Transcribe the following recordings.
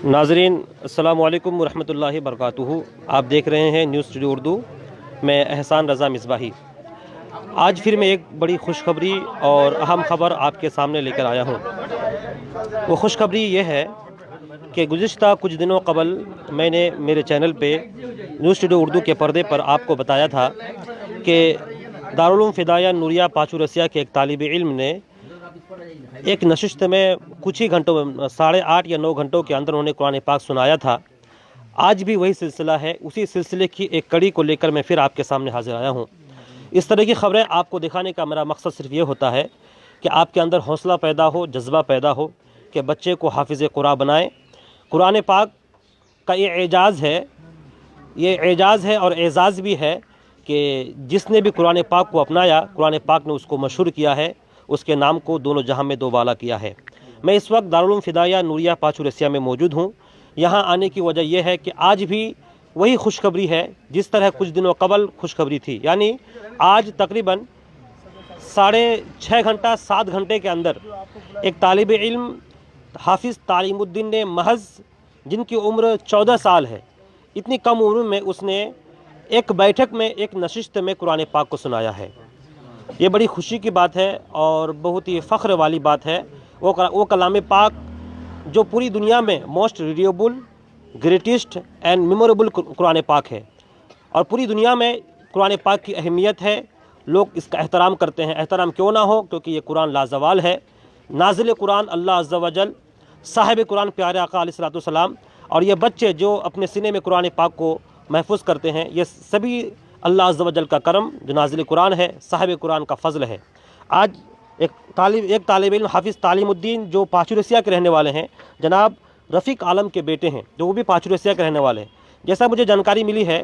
नाज़रीन अस्सलाम वालेकुम वरहमतुल्लाहि वबरकातुहू। आप देख रहे हैं न्यूज़ स्टूडियो उर्दू। मैं एहसान रज़ा मिसबाही। आज फिर मैं एक बड़ी खुशखबरी और अहम ख़बर आपके सामने लेकर आया हूँ। वो खुशखबरी ये है कि गुज़िश्ता कुछ दिनों कबल मैंने मेरे चैनल पे न्यूज़ स्टूडियो उर्दू के पर्दे पर आपको बताया था कि दारुल उलूम फ़िदाया नूरिया पाचू रसिया के एक तालिब इल्म ने एक नशिस्त में कुछ ही घंटों में 8.5 या 9 घंटों के अंदर उन्होंने कुरान पाक सुनाया था। आज भी वही सिलसिला है। उसी सिलसिले की एक कड़ी को लेकर मैं फिर आपके सामने हाजिर आया हूँ। इस तरह की ख़बरें आपको दिखाने का मेरा मकसद सिर्फ ये होता है कि आपके अंदर हौसला पैदा हो, जज्बा पैदा हो कि बच्चे को हाफिज़ कुरान बनाएं। कुरान पाक का ये एजाज़ है और एजाज़ भी है कि जिसने भी कुरान पाक को अपनाया, कुरान पाक ने उसको मशहूर किया है, उसके नाम को दोनों जहां में दो बाला किया है। मैं इस वक्त दारुल उलूम फ़िदाया नूरिया पाचू रसिया में मौजूद हूं। यहां आने की वजह यह है कि आज भी वही खुशखबरी है जिस तरह कुछ दिनों कबल खुशखबरी थी। यानी आज तकरीबन 6.5 घंटा 7 घंटे के अंदर एक तालिब इल्म हाफिज़ तालीमुद्दीन ने महज, जिनकी उम्र 14 साल है, इतनी कम उम्र में उसने एक बैठक में, एक नशिस्त में कुरान पाक को सुनाया है। ये बड़ी खुशी की बात है और बहुत ही फ़ख्र वाली बात है। वो कलाम पाक जो पूरी दुनिया में most readable, greatest and memorable Quran पाक है और पूरी दुनिया में कुरान पाक की अहमियत है। लोग इसका एहतराम करते हैं। एहतराम क्यों ना हो, क्योंकि ये कुरान लाजवाल है। नाज़िल कुरान अल्लाह अज़्ज़ा वजल, साहिब कुरान प्यारे आका अलैहिस्सलाम, और ये बच्चे जो अपने सीने में कुरान पाक को महफूज करते हैं, ये सभी अल्लाह अज़्ज़ा वजल का करम, जो नाज़िल कुरान है, साहिब कुरान का फ़ज़ल है। आज एक तालिब इल्म हाफिज़ तालीमुद्दीन जो पाचू रसिया के रहने वाले हैं, जनाब रफ़ीक आलम के बेटे हैं, जो वो भी पाचू रसिया के रहने वाले हैं। जैसा मुझे जानकारी मिली है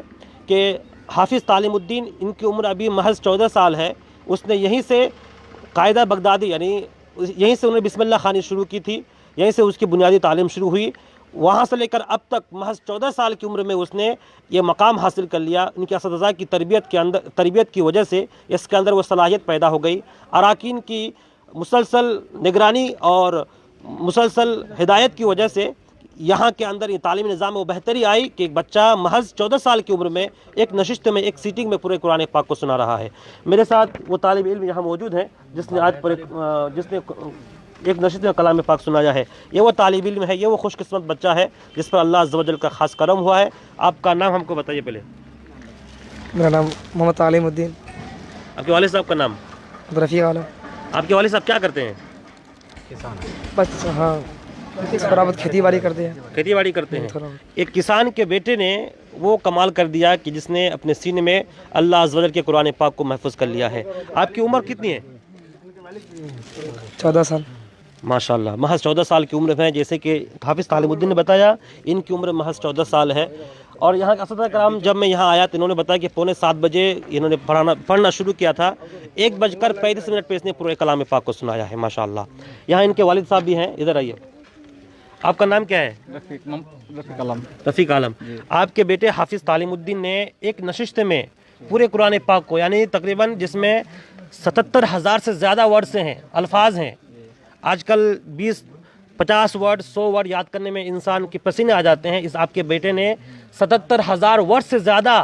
कि हाफिज़ तालीमुद्दीन, इनकी उम्र अभी महज 14 साल है। उसने यहीं से कायदा बगदादी, यानी यहीं से उन्होंने बिस्मिल्लाह खानी शुरू की थी, यहीं से उसकी बुनियादी तालीम शुरू हुई। वहाँ से लेकर अब तक महज 14 साल की उम्र में उसने ये मकाम हासिल कर लिया। इनकी असतिज़ा की तरबियत की वजह से इसके अंदर वो सलाहियत पैदा हो गई। अराकीन की मुसलसल निगरानी और मुसलसल हिदायत की वजह से यहाँ के अंदर ये तालीमी निज़ाम में वो बेहतरी आई कि एक बच्चा महज 14 साल की उम्र में एक नशिस्त में, एक सीटिंग में पूरे कुरान पाक को सुना रहा है। मेरे साथ वो तालिब इल्म यहाँ मौजूद हैं जिसने आज जिसने एक नशिस्त में कलाम पाक सुनाया है। ये वो तालिब इल्म है, ये वो खुशकिस्मत बच्चा है जिस पर अल्लाह अज़्ज़ा वजल का ख़ास करम हुआ है। आपका नाम हमको बताइए पहले। मेरा नाम मोहम्मद तालीमुद्दीन। आपके वालिद साहब का नाम? रफ़ीक आलम। आपके वालिद साहब क्या करते हैं? किसान। बस हाँ, बराबर खेती बाड़ी करते हैं। खेती बाड़ी करते हैं। एक किसान के बेटे ने वो कमाल कर दिया कि जिसने अपने सीने में अल्लाह अज़्ज़ा वजल के कुरान पाक को महफूज कर लिया है। आपकी उम्र कितनी है? 14 साल। माशाल्लाह, महज 14 साल की उम्र है। जैसे कि हाफिज़ तालिमुद्दीन ने बताया, इनकी उम्र महज 14 साल है। और यहाँ के असद कराम, जब मैं यहाँ आया तो इन्होंने बताया कि 6:45 बजे इन्होंने पढ़ना शुरू किया था। 1:35 पे इसने पूरे कलाम पाक को सुनाया है। माशाल्लाह। यहाँ इनके वालिद साहब भी हैं, इधर आइए। आपका नाम क्या है? रफ़ीक आलम। आपके बेटे हाफिज़ तालिमुद्दीन ने एक नशिस्त में पूरे कुरान पाक को, यानी तकरीबन जिसमें 77,000 से ज़्यादा वर्ड्स हैं, अल्फाज हैं। आजकल 20-50 वर्ड, 100 वर्ड याद करने में इंसान के पसीने आ जाते हैं। इस आपके बेटे ने 77,000 वर्ड से ज़्यादा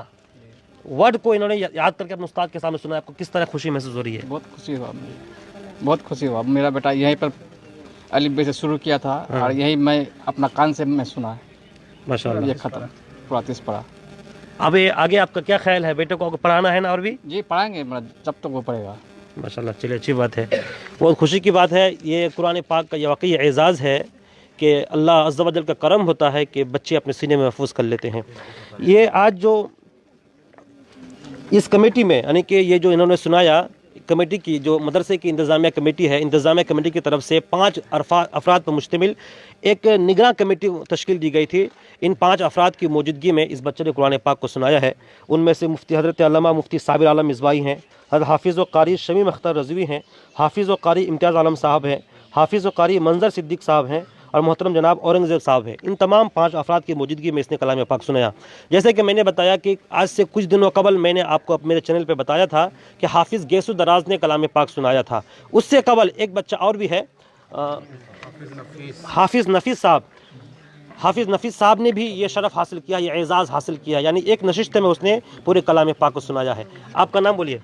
वर्ड को इन्होंने याद करके अपने उस्ताद के सामने सुना। आपको किस तरह खुशी महसूस हो रही है? बहुत खुशी हुआ। मेरा बेटा यहीं पर अलिफ बे से शुरू किया था और यही मैं अपना कान से मैं सुना है। माशाल्लाह। ये ख़त्म पूरा 30 पढ़ा। अब आगे आपका क्या ख्याल है? बेटे को पढ़ाना है ना? और भी जी पढ़ाएंगे, जब तक वो पढ़ेगा। माशाल्लाह। चलिए, अच्छी बात है, बहुत खुशी की बात है। ये कुरान पाक का ये वाकई एजाज़ है कि अल्लाह अज़्ज़ा वजल का करम होता है कि बच्चे अपने सीने में महफूज कर लेते हैं। ये आज जो इस कमेटी में, यानी कि ये जो इन्होंने सुनाया, कमेटी की जो मदरसे की इंतज़ामिया कमेटी है, इंतज़ामिया कमेटी की तरफ से 5 अफराद पर मुश्तमिल एक निगरान कमेटी तश्कील दी गई थी। इन 5 अफराद की मौजूदगी में इस बच्चे ने कुरान पाक को सुनाया है। उनमें से मुफ्ती हज़रत अल्लामा मुफ्ती साबिर आलम मिसबाही हैं, हज़रत हाफिज़ व कारी शमीम अख्तर रज़वी हैं, हाफिज़ व कारी इम्तियाज़ आलम साहब हैं, हाफिज़ व कारी मंजर सिद्दीक साहब हैं और मोहतरम जनाब औरंगज़ेब साहब हैं। इन तमाम 5 अफराद की मौजूदगी में इसने कलाम पाक सुनाया। जैसे कि मैंने बताया कि आज से कुछ दिनों कबल मैंने आपको मेरे चैनल पे बताया था कि हाफिज़ गैसुद दराज ने कलाम पाक सुनाया था। उससे कबल एक बच्चा और भी है, हाफिज़ नफ़ीस साहब। حافظ نفیس صاحب نے بھی یہ شرف حاصل کیا, یہ اعزاز حاصل کیا, یعنی ایک نشست میں اس نے پورے کلام پاک کو سنایا ہے. آپ کا نام بولیے.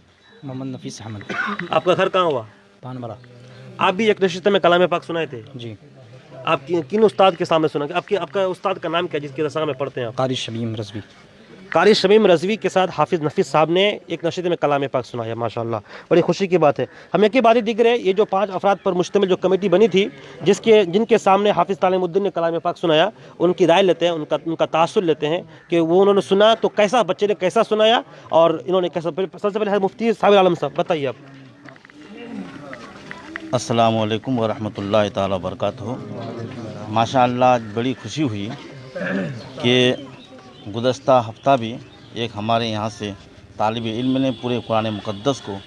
محمد نفیس احمد, آپ کا گھر کہاں ہوا؟ پانبرا. آپ بھی ایک نشست میں کلام پاک سنائے تھے؟ جی. آپ کن استاد کے سامنے سنا؟ آپ کا استاد کا نام کیا جس کی رسا میں پڑھتے ہیں آپ؟ قاری شمیم رضوی. قاری شمیم رضوی کے ساتھ حافظ نفیس صاحب نے ایک نشست میں کلام پاک سنایا. ماشاءاللہ, بڑی خوشی کی بات ہے. ہمیں کی باتیں دیکھ رہے ہیں, یہ جو 5 افراد پر مشتمل جو کمیٹی بنی تھی جن کے سامنے حافظ تعلیم الدین نے کلام پاک سنایا, ان کی رائے لیتے ہیں, ان کا تاثر لیتے ہیں کہ وہ انہوں نے سنا تو کیسا, بچے نے کیسا سنایا اور انہوں نے کیسا. سب سے پہلے مفتی صابر عالم صاحب بتائیے آپ. السلام علیکم ورحمۃ اللہ تعالیٰ وبرکاتہ. ماشاء اللہ آج بڑی خوشی ہوئی کہ گزشتہ ہفتہ بھی ایک ہمارے یہاں سے طالب علم نے پورے قرآن مقدس کو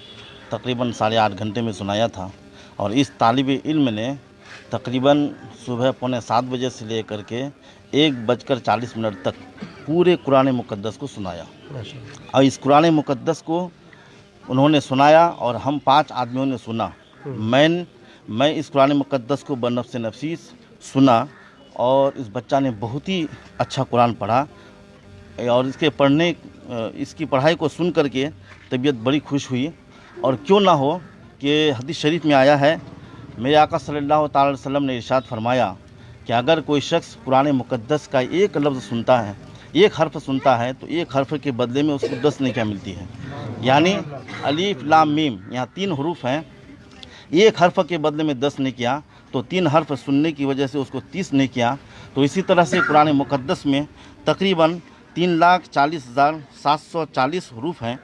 تقریباً 8.5 گھنٹے میں سنایا تھا, اور اس طالب علم نے تقریباً صبح 6:45 بجے سے لے کر کے 1:40 تک پورے قرآن مقدس کو سنایا. اور اس قرآن مقدس کو انہوں نے سنایا اور ہم 5 آدمیوں نے سنا. میں اس قرآن مقدس کو بنفس نفیس سنا, اور اس بچہ نے بہت ہی اچھا قرآن پڑھا, اور اس کی پڑھائی کو سن کر کے طبیعت بڑی خوش ہوئی. اور کیوں نہ ہو کہ حدیث شریف میں آیا ہے, میرے آقا صلی اللہ تعالی علیہ وسلم نے ارشاد فرمایا کہ اگر کوئی شخص قرآن مقدس کا ایک لفظ سنتا ہے, ایک حرف سنتا ہے, تو ایک حرف کے بدلے میں اس کو 10 نیکیاں ملتی ہیں. یعنی الف لام میم, یہاں 3 حروف ہیں, ایک حرف کے بدلے میں 10 نیکیاں, تو 3 حرف سننے کی وجہ سے اس کو 30 نیکیاں. تو اسی طرح سے قرآن مقدس میں تقریباً 3,40,740 حروف ہیں,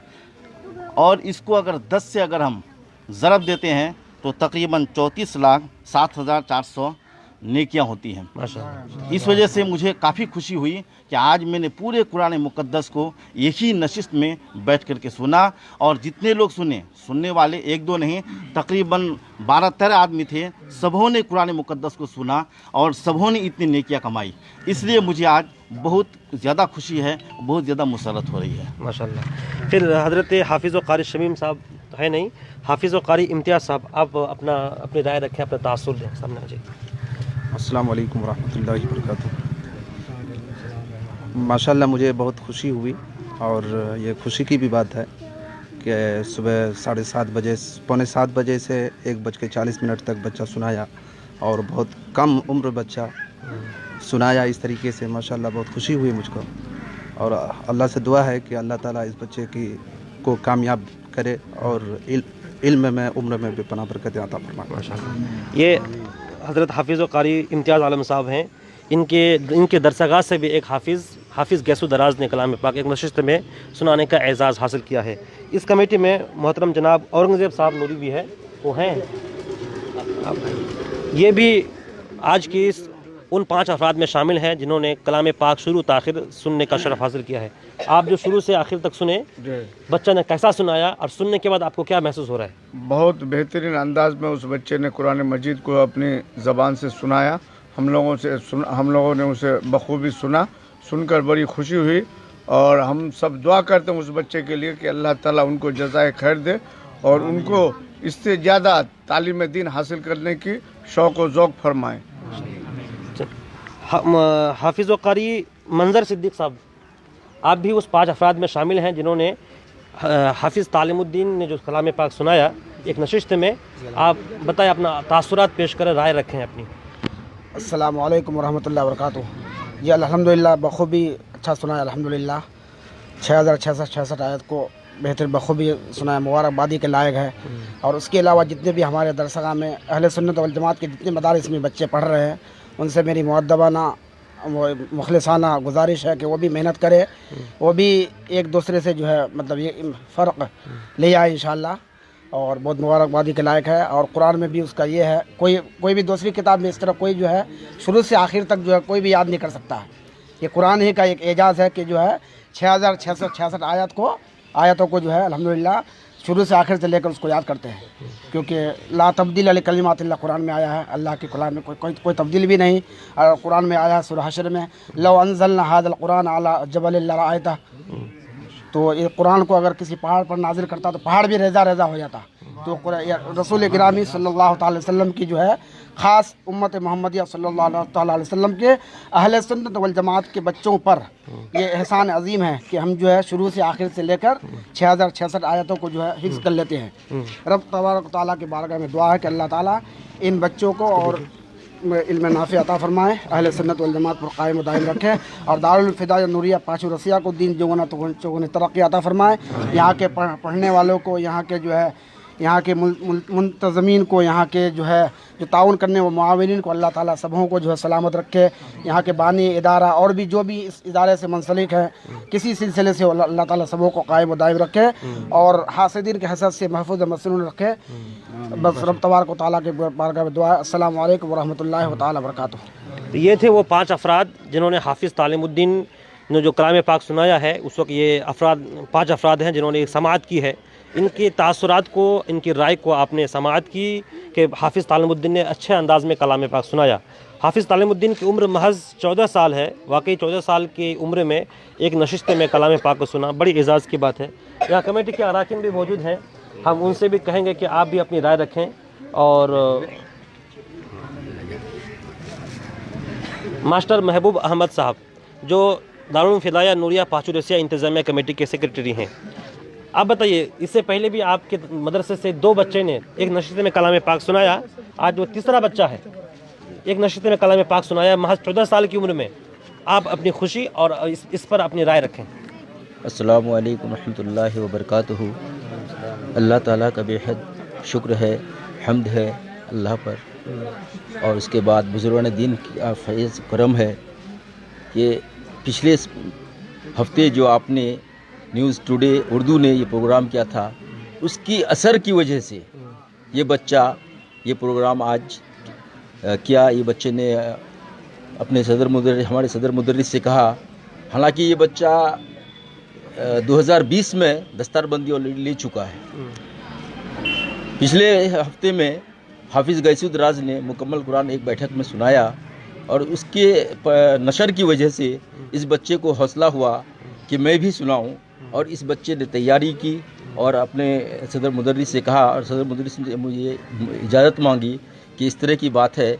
اور اس کو اگر 10 سے اگر ہم ضرب دیتے ہیں تو تقریباً 34,07,400 نیکیاں ہوتی ہیں. اس وجہ سے مجھے کافی خوشی ہوئی کہ آج میں نے پورے قرآن مقدس کو ایک ہی نشست میں بیٹھ کر کے سنا, اور جتنے لوگ سننے والے 1-2 نہیں, تقریباً 12-13 آدمی تھے, سبوں نے قرآن مقدس کو سنا اور سبوں نے اتنی نیکیاں کمائی. اس لیے مجھے آج بہت زیادہ خوشی ہے, بہت زیادہ مسرت ہو رہی ہے. ماشاءاللہ. پھر حضرت حافظ و قاری شمیم صاحب ہے نہیں, حافظ و قاری امتیاز صاحب, آپ اپنی رائے رکھیں, اپنا تاثر دیں, سامنے آ جائیے. السلام علیکم ورحمۃ اللہ وبرکاتہ. ماشاءاللہ مجھے بہت خوشی ہوئی, اور یہ خوشی کی بھی بات ہے کہ صبح 7:30 بجے 6:45 بجے سے 1:40 تک بچہ سنایا, اور بہت کم عمر بچہ سنایا اس طریقے سے. ماشاءاللہ بہت خوشی ہوئی مجھ کو, اور اللہ سے دعا ہے کہ اللہ تعالیٰ اس بچے کو کامیاب کرے, اور علم میں عمر میں بھی پناہ برکت عطا فرمائے. یہ حضرت حافظ و قاری امتیاز عالم صاحب ہیں, ان کے درسگاہ سے بھی ایک حافظ گیسو دراز نے کلام پاک ایک نشست میں سنانے کا اعزاز حاصل کیا ہے. اس کمیٹی میں محترم جناب اورنگزیب صاحب نوری بھی ہے, وہ ہیں, یہ بھی آج کی ان 5 افراد میں شامل ہیں جنہوں نے کلام پاک شروع تاخیر سننے کا شرف حاصل کیا ہے. آپ جو شروع سے آخر تک سنے, بچہ نے کیسا سنایا, اور سننے کے بعد آپ کو کیا محسوس ہو رہا ہے؟ بہت بہترین انداز میں اس بچے نے قرآن مجید کو اپنی زبان سے سنایا. ہم لوگوں نے اسے بخوبی سن کر بڑی خوشی ہوئی, اور ہم سب دعا کرتے ہیں اس بچے کے لیے کہ اللہ تعالیٰ ان کو جزائے خیر دے, اور ان کو اس سے زیادہ تعلیم دین حاصل کرنے کی شوق و ذوق فرمائیں. حافظ و قاری منظر صدیق صاحب, آپ بھی اس 5 افراد میں شامل ہیں جنہوں نے حافظ تعلیم الدین نے جو کلام پاک سنایا ایک نشست میں. آپ بتائیں, اپنا تاثرات پیش کریں, رائے رکھیں اپنی. السلام علیکم ورحمۃ اللہ وبرکاتہ. جی الحمدللہ بخوبی اچھا سنایا, الحمدللہ 6,666 آیت کو بہتر بخوبی سنایا, مبارکبادی کے لائق ہے. اور اس کے علاوہ جتنے بھی ہمارے درسگاہ میں اہل سنت والجماعت کے جتنے مدارس میں بچے پڑھ رہے ہیں, ان سے میری مؤدبانہ مخلصانہ گزارش ہے کہ وہ بھی محنت کرے, وہ بھی ایک دوسرے سے جو ہے مطلب یہ فرق لے آئے انشاءاللہ, اور بہت مبارکبادی کے لائق ہے. اور قرآن میں بھی اس کا یہ ہے, کوئی بھی دوسری کتاب میں اس طرح کوئی جو ہے شروع سے آخر تک جو ہے کوئی بھی یاد نہیں کر سکتا ہے. یہ قرآن ہی کا ایک اعجاز ہے کہ جو ہے 6,666 آیتوں کو جو ہے الحمدللہ شروع سے آخر سے لے کر اس کو یاد کرتے ہیں, کیونکہ لا تبدیل لکلمات اللہ قرآن میں آیا ہے. اللہ کے کلام میں کوئی تبدیل بھی نہیں. اور قرآن میں آیا ہے سورہ حشر میں, لو انزلنا هذا القرآن على جبل لرأيته, تو یہ قرآن کو اگر کسی پہاڑ پر نازل کرتا تو پہاڑ بھی ریزہ ریزہ ہو جاتا. तो रसूल गिरामी सल्लल्लाहु ताला अलैहि वसल्लम की जो है ख़ास उम्मत मोहम्मदिया सल्लल्लाहु ताला अलैहि वसल्लम के अहले सुन्नत वल जमात के बच्चों पर ये एहसान अजीम है कि हम जो है शुरू से आखिर से लेकर 6066 आयतों को जो है हिफ्ज़ कर लेते हैं। रब तबारक व तआला की बारगाह में दुआ है कि अल्लाह ताला इन बच्चों को और इल्म नाफ़ी अता फरमाए, अहले सुन्नत वल जमात पर कायम दायम रखे और दारुल फिदा नूरिया पाँचू रसिया को दीन चौगुना तरक्की अता फरमाए। यहाँ के पढ़ने वालों को, यहाँ के जो है यहाँ के मुंतज़मीन को, यहाँ के जो है जो ताउन करने व मुआविनीन को अल्लाह ताला सबों को जो है सलामत रखे। यहाँ के बानी इदारा और भी जो भी इस इदारे से मुंसलिक है किसी सिलसिले से अल्लाह ताला सबों को कायम दायम रखे और हासिदीन के हसद से महफूज मसनून रखे। बस रब तबारक व तआला के बारगाह में दुआ। अस्सलाम वालेकुम व रहमतुल्लाहि व तआला बरकातुहू। तो ये थे वो 5 अफराद जिन्होंने हाफिज़ तालिमुद्दीन ने जो कलाम पाक सुनाया है। उस वक्त ये 5 अफराद हैं जिन्होंने समाअत की है। इनके तासुरात को, इनकी राय को आपने समाअत की कि हाफिज़ तालिमुद्दीन ने अच्छे अंदाज़ में कलाम पाक सुनाया। हाफिज़ तालिमुद्दीन की उम्र महज़ 14 साल है। वाकई 14 साल की उम्र में एक नशिस्त में कलाम पाक को सुना बड़ी एज़ाज़ की बात है। यहाँ कमेटी के अरकान भी मौजूद हैं, हम उनसे भी कहेंगे कि आप भी अपनी राय रखें। और मास्टर महबूब अहमद साहब जो दारुल फिदाया नूरिया पाँचू रसिया इंतज़ामिया कमेटी के सेक्रेटरी हैं, आप बताइए, इससे पहले भी आपके मदरसे से 2 बच्चे ने एक नशिते में कलाम पाक सुनाया, आज वो तीसरा बच्चा है एक नशिते में कलाम पाक सुनाया महज 14 साल की उम्र में। आप अपनी खुशी और इस पर अपनी राय रखें। अस्सलामु अलैकुम रहमतुल्लाहि व बरकातुहू। अल्लाह ताला का बेहद शुक्र है, हम्द है अल्लाह पर, और उसके बाद बुज़ुर्गान दीन का फैज़ करम है कि पिछले हफ्ते जो आपने न्यूज़ टुडे उर्दू ने ये प्रोग्राम किया था, उसकी असर की वजह से ये बच्चा ये प्रोग्राम आज किया। ये बच्चे ने अपने हमारे सदर मुदर्रिस से कहा, हालांकि ये बच्चा 2020 में दस्तारबंदी ले चुका है। पिछले हफ्ते में हाफिज़ गैसुद्दराज ने मुकम्मल कुरान एक बैठक में सुनाया और उसके नशर की वजह से इस बच्चे को हौसला हुआ कि मैं भी सुनाऊं, और इस बच्चे ने तैयारी की और अपने सदर मुदर्रिस से कहा, और सदर मुदर्रिस ने मुझे इजाज़त मांगी कि इस तरह की बात है,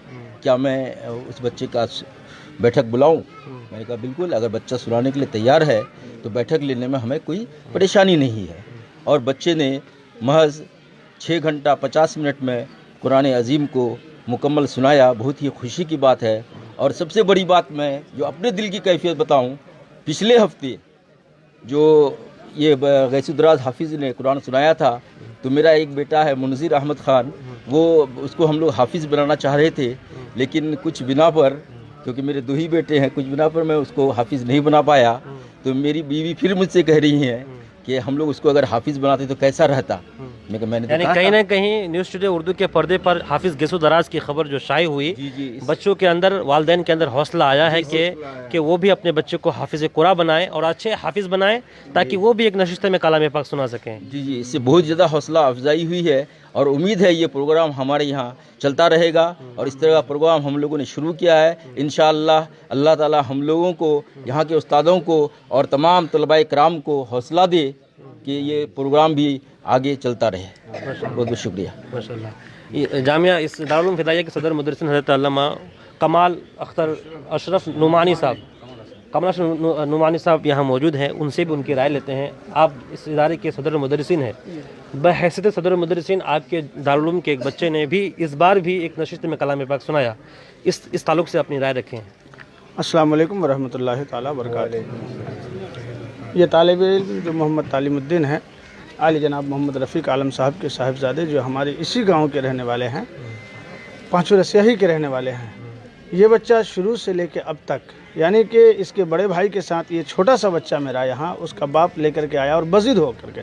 क्या मैं उस बच्चे का बैठक बुलाऊं? मैंने कहा बिल्कुल, अगर बच्चा सुनाने के लिए तैयार है तो बैठक लेने में हमें कोई परेशानी नहीं है। और बच्चे ने महज 6 घंटा 50 मिनट में कुरान अज़ीम को मुकम्मल सुनाया। बहुत ही खुशी की बात है। और सबसे बड़ी बात, मैं जो अपने दिल की कैफियत बताऊं, पिछले हफ्ते जो ये गैसुद्दराज हाफिज़ ने कुरान सुनाया था, तो मेरा एक बेटा है मुनज़िर अहमद ख़ान, वो उसको हम लोग हाफिज़ बनाना चाह रहे थे, लेकिन कुछ बिना पर, क्योंकि मेरे 2 ही बेटे हैं, कुछ बिना पर मैं उसको हाफिज़ नहीं बना पाया। तो मेरी बीवी फिर मुझसे कह रही हैं कि हम लोग उसको अगर हाफिज़ बनाते तो कैसा रहता। मैंने यानी कहीं ना कहीं न्यूज़ टुडे उर्दू के पर्दे पर हाफिज़ गैसुद्दराज की खबर जो शाये हुई, बच्चों के अंदर, वालिदैन के अंदर हौसला आया है कि वो भी अपने बच्चे को हाफिज़ कुरान बनाएं और अच्छे हाफिज़ बनाएं, ताकि वो भी एक नशिस्ते में कलाम पाक सुना सकें। जी, इससे बहुत ज़्यादा हौसला अफजाई हुई है और उम्मीद है ये प्रोग्राम हमारे यहाँ चलता रहेगा। और इस तरह का प्रोग्राम हम लोगों ने शुरू किया है। इंशाअल्लाह अल्लाह ताला हम लोगों को, यहाँ के उस्तादों को और तमाम तलबाए कराम को हौसला दे कि ये प्रोग्राम भी आगे चलता रहे। बहुत बहुत शुक्रिया। माशाअल्लाह। जामिया इस दारुल उलूम फिदाया के सदर मुदर्रिस हज़रत अल्लामा कमाल अख्तर अशरफ नुमानी साहब, नुमानी साहब यहाँ मौजूद हैं, उनसे भी उनकी राय लेते हैं। आप इस इदारे के सदर मुदर्रिसिन हैं, बहैसियत सदर मुदर्रिसिन आपके दारुल उलूम के एक बच्चे ने भी इस बार भी एक नशिस्त में कलाम पाक सुनाया, इस ताल्लुक़ से अपनी राय रखें। अस्सलाम वालेकुम वरहमतुल्लाहि ताला बरकातुहू। ये तालिब इल्म जो मोहम्मद तालिमुद्दीन है, आली जनाब मोहम्मद रफ़ीक आलम साहब के साहिबजादे, जो हमारे इसी गांव के रहने वाले हैं, पाँचू रसिया ही के रहने वाले हैं। ये बच्चा शुरू से लेके अब तक, यानी कि इसके बड़े भाई के साथ ये छोटा सा बच्चा मेरा यहाँ उसका बाप लेकर के आया और बज़िद हो करके।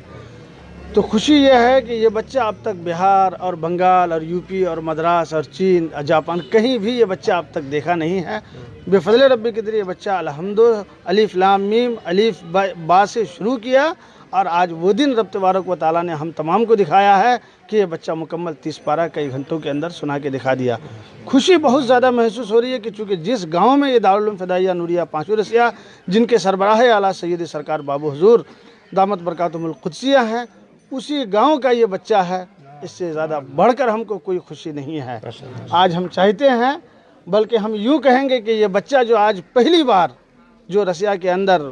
तो खुशी ये है कि ये बच्चा अब तक बिहार और बंगाल और यूपी और मद्रास और चीन और जापान कहीं भी ये बच्चा अब तक देखा नहीं है। बेफज़ल रब्बी के ज़रिए बच्चा अल्हम्दुलिल्लाह अलिफ लाम मीम अलिफ बा से शुरू किया, और आज वो दिन रब तबारक व तआला ने हम तमाम को दिखाया है कि ये बच्चा मुकम्मल 30 पारा कई घंटों के अंदर सुना के दिखा दिया। खुशी बहुत ज़्यादा महसूस हो रही है कि चूँकि जिस गांव में ये दारुल उलूम फ़िदाइया नूरिया पाँचू रसिया, जिनके सरबराह आला सैयद सरकार बाबू हुजूर दामत बरकातुहुल कुद्सिया हैं, उसी गांव का ये बच्चा है اس سے زیادہ بڑھ کر ہم کو کوئی خوشی نہیں ہے. آج ہم چاہتے ہیں، بلکہ ہم یوں کہیں گے کہ یہ بچہ جو آج پہلی بار جو رسیا کے اندر،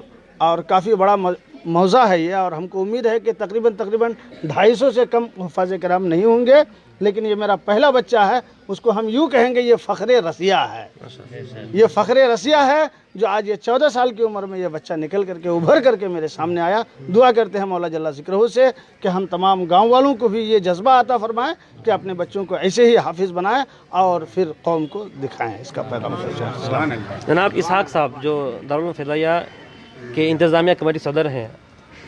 اور کافی بڑا موضوع ہے یہ، اور ہم کو امید ہے کہ تقریباً 250 سے کم حفاظ کرام نہیں ہوں گے، لیکن یہ میرا پہلا بچہ ہے. اس کو ہم یوں کہیں گے یہ فخر رسیا ہے. یہ فخر رسیا ہے جو آج یہ 14 سال کی عمر میں یہ بچہ نکل کر کے ابھر کر کے میرے سامنے آیا. دعا کرتے ہیں مولا جل ذکرہ سے کہ ہم تمام گاؤں والوں کو بھی یہ جذبہ عطا فرمائیں کہ اپنے بچوں کو ایسے ہی حافظ بنائیں اور پھر قوم کو دکھائیں اس کا پیغام. جناب اسحاق صاحب جو دارالعلوم فضائیہ کے انتظامیہ کمیٹی صدر ہیں،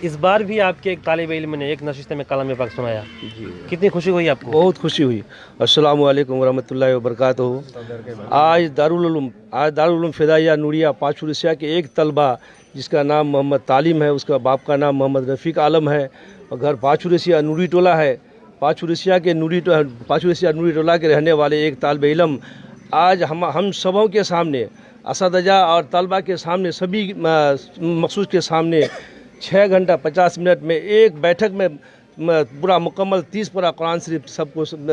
اس بار بھی آپ کے ایک طالب علم نے ایک نشست میں کلام پاک سنایا، کتنی خوشی ہوئی آپ کو؟ بہت خوشی ہوئی. السلام علیکم ورحمۃ اللہ وبرکاتہ. آج دارالعلوم فضائیہ نوریہ پاچورسیا کے ایک طلبہ جس کا نام محمد تعلیم ہے، اس کا باپ کا نام محمد رفیق عالم ہے، اور گھر پاچورسیا نوری ٹولہ ہے. پاچورسیا نوری ٹولہ کے رہنے والے ایک طالب علم آج ہم سبوں کے سامنے، اساتذہ اور طلبہ کے سامنے، سبھی مخصوص کے سامنے 6 گھنٹہ 50 منٹ میں ایک بیٹھک میں پورا مکمل 30 پارہ قرآن شریف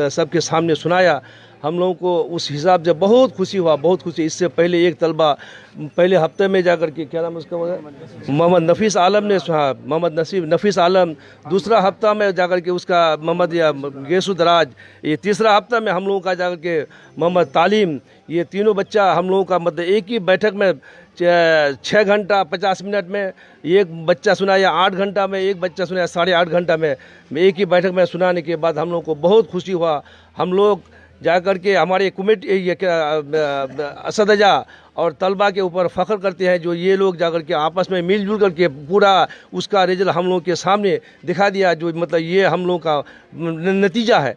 سب کے سامنے سنایا. ہم لوگوں کو اس حساب سے بہت خوشی ہوا، بہت خوشی. اس سے پہلے ایک طلبہ پہلے ہفتے میں جا کر کے، کیا نام اس کا، محمد نفیس عالم نے سنا، محمد نفیس عالم. دوسرا ہفتہ میں جا کر کے اس کا محمد گیسو دراج. یہ تیسرا ہفتہ میں ہم لوگوں کا جا کر کے محمد تعلیم. یہ تینوں بچہ ہم لوگوں کا مطلب ایک ہی بیٹھک میں 6 گھنٹہ 50 منٹ میں ایک بچہ سنایا، 8 گھنٹہ میں ایک بچہ سنایا، 8.5 گھنٹہ میں ایک ہی بیٹھک میں سنانے کے بعد ہم لوگوں کو بہت خوشی ہوا. ہم لوگ جا کر کے ہمارے کمیٹی اساتذہ اور طلبہ کے اوپر فخر کرتے ہیں جو یہ لوگ جا کر کے آپس میں مل جل کر کے پورا اس کا رزلٹ ہم لوگوں کے سامنے دکھا دیا، جو مطلب یہ ہم لوگوں کا نتیجہ ہے.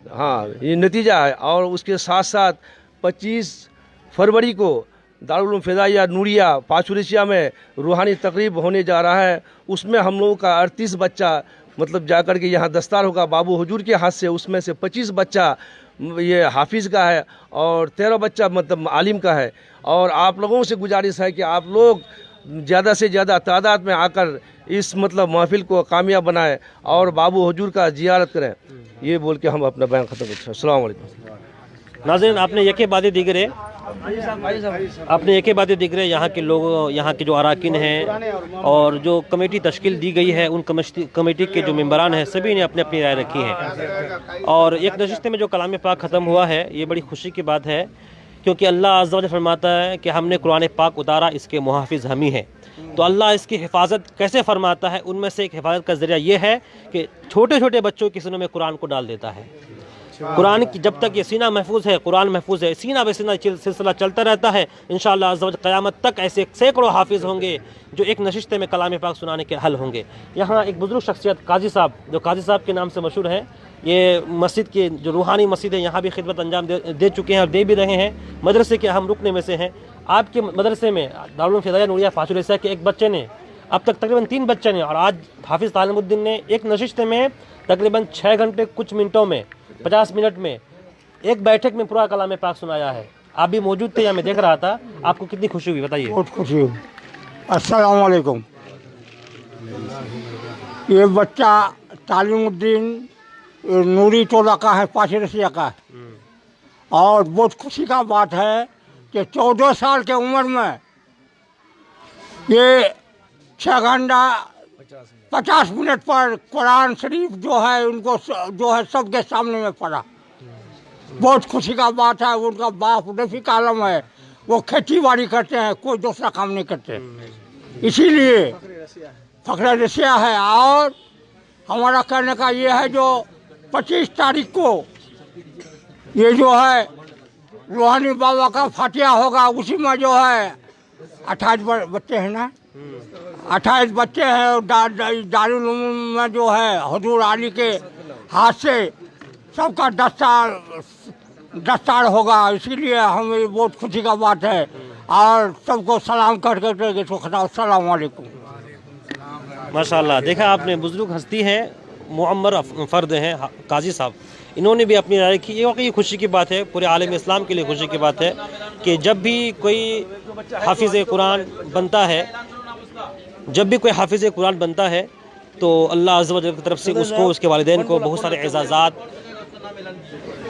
ہاں یہ نتیجہ ہے. اور اس کے ساتھ ساتھ 25 فروری کو دارالعلوم فضائیہ نوریہ پاچورسیا میں روحانی تقریب ہونے جا رہا ہے. اس میں ہم لوگوں کا 38 بچہ مطلب جا کر کے یہاں دستار ہوگا بابو حضور کے ہاتھ سے. اس میں سے 25 بچہ یہ حافظ کا ہے اور 13 بچہ مطلب عالم کا ہے. اور آپ لوگوں سے گزارش ہے کہ آپ لوگ زیادہ سے زیادہ تعداد میں آ کر اس مطلب محفل کو کامیاب بنائیں اور بابو حضور کا زیارت کریں. یہ بول کے ہم اپنا بیان ختم کرتے ہیں. السلام علیکم. ناظرین، آپ نے یکے بعد دیگرے یہاں کے لوگوں، یہاں کے جو اراکین ہیں اور جو کمیٹی تشکیل دی گئی ہے، ان کمیٹی کے جو ممبران ہیں سبھی نے اپنی اپنی رائے رکھی ہے. اور ایک نشست میں جو کلام پاک ختم ہوا ہے، یہ بڑی خوشی کی بات ہے، کیونکہ اللہ عز و جل فرماتا ہے کہ ہم نے قرآن پاک اتارا، اس کے محافظ ہم ہی ہیں. تو اللہ اس کی حفاظت کیسے فرماتا ہے؟ ان میں سے ایک حفاظت کا ذریعہ یہ ہے کہ چھوٹے چھوٹے بچوں کے سینوں میں قرآن کو ڈال دیتا ہے. قرآن کی جب تک یہ سینہ محفوظ ہے، قرآن محفوظ ہے، سینہ بے سینہ سلسلہ چلتا رہتا ہے. انشاءاللہ عز و جل قیامت تک ایسے سینکڑوں حافظ ہوں گے جو ایک نشست میں کلام پاک سنانے کے حل ہوں گے. یہاں ایک بزرگ شخصیت قاضی صاحب، جو قاضی صاحب کے نام سے مشہور ہیں، یہ مسجد کی جو روحانی مسجد ہے یہاں بھی خدمت انجام دے چکے ہیں اور دے بھی رہے ہیں. مدرسے کے اہم رکن میں سے ہیں. آپ کے مدرسے میں دارالعلوم فضائیہ نوریہ پاچورسیا کے ایک بچے نے، اب تک تقریباً 3 بچے نے، اور آج حافظ تعلیم الدین نے ایک نشست میں تقریباً 6 گھنٹے کچھ منٹوں میں 50 منٹ میں ایک بیٹھک میں پورا کلام پاک سنایا ہے. آپ بھی موجود تھے یا میں دیکھ رہا تھا، آپ کو کتنی خوشی ہوئی بتائیے؟ بہت خوشی ہوئی. السلام علیکم. یہ بچہ تعلیم الدین نوری ٹولہ کا ہے، پاچورسیا کا ہے. اور بہت خوشی کا بات ہے کہ 14 سال کے عمر میں یہ 6 گھنٹہ 50 منٹ پر قرآن شریف جو ہے ان کو جو ہے سب کے سامنے میں پڑھا. بہت خوشی کا بات ہے. ان کا باپ رفیق عالم ہے، وہ کھیتی باڑی کرتے ہیں، کوئی دوسرا کام نہیں کرتے، اسی لیے فخر رسیا ہے. اور ہمارا کہنے کا یہ ہے جو 25 تاریخ کو یہ جو ہے روحانی بابا کا فاتحہ ہوگا، اسی میں جو ہے 28 بچے ہیں نا، 28 بچے ہیں. دارالعلوم میں جو ہے حضور علی کے ہاتھ سے سب کا دستار ہوگا. اسی لیے ہمیں بہت خوشی کا بات ہے. اور سب کو سلام کر کے السلام علیکم. ماشاءاللہ، دیکھا آپ نے، بزرگ ہستی ہیں، معمر فرد ہیں قاضی صاحب. انہوں نے بھی اپنی رائے کی. یہ واقعی خوشی کی بات ہے، پورے عالم اسلام کے لیے خوشی کی بات ہے کہ جب بھی کوئی حافظ قرآن بنتا ہے تو اللہ عز و جل کی طرف سے اس کو، اس کے والدین کو بہت سارے اعزازات،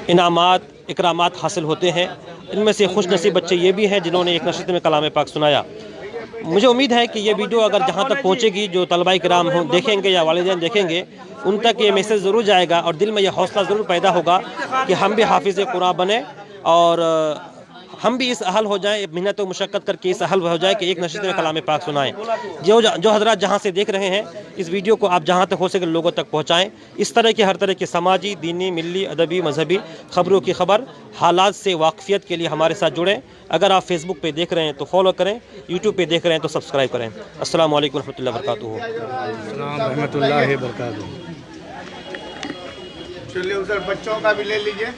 انعامات، اکرامات حاصل ہوتے ہیں۔ ان میں سے خوش نصیب بچے یہ بھی ہیں جنہوں نے ایک نشست میں کلام پاک سنایا۔ مجھے امید ہے کہ یہ ویڈیو اگر جہاں تک پہنچے گی، جو طلباء کرام ہوں دیکھیں گے یا والدین دیکھیں گے، ان تک یہ میسیج ضرور جائے گا اور دل میں یہ حوصلہ ضرور پیدا ہوگا کہ ہم بھی حافظ قرآن بنیں اور ہم بھی اس اہل ہو جائیں، محنت و مشقت کر کے اس اہل ہو جائے کہ ایک نشست میں کلام پاک سنائیں۔ جو حضرات جہاں سے دیکھ رہے ہیں اس ویڈیو کو آپ جہاں تک ہو سکے لوگوں تک پہنچائیں۔ اس طرح کے ہر طرح کے سماجی، دینی، ملی، ادبی، مذہبی خبروں کی خبر، حالات سے واقفیت کے لیے ہمارے ساتھ جڑیں۔ اگر آپ فیس بک پہ دیکھ رہے ہیں تو فالو کریں، یوٹیوب پہ دیکھ رہے ہیں تو سبسکرائب کریں۔ السلام علیکم ورحمۃ اللہ وبرکاتہ۔ السلام ورحمۃ اللہ وبرکاتہ۔ چلیے ادھر بچوں کا بھی لے لیجیے۔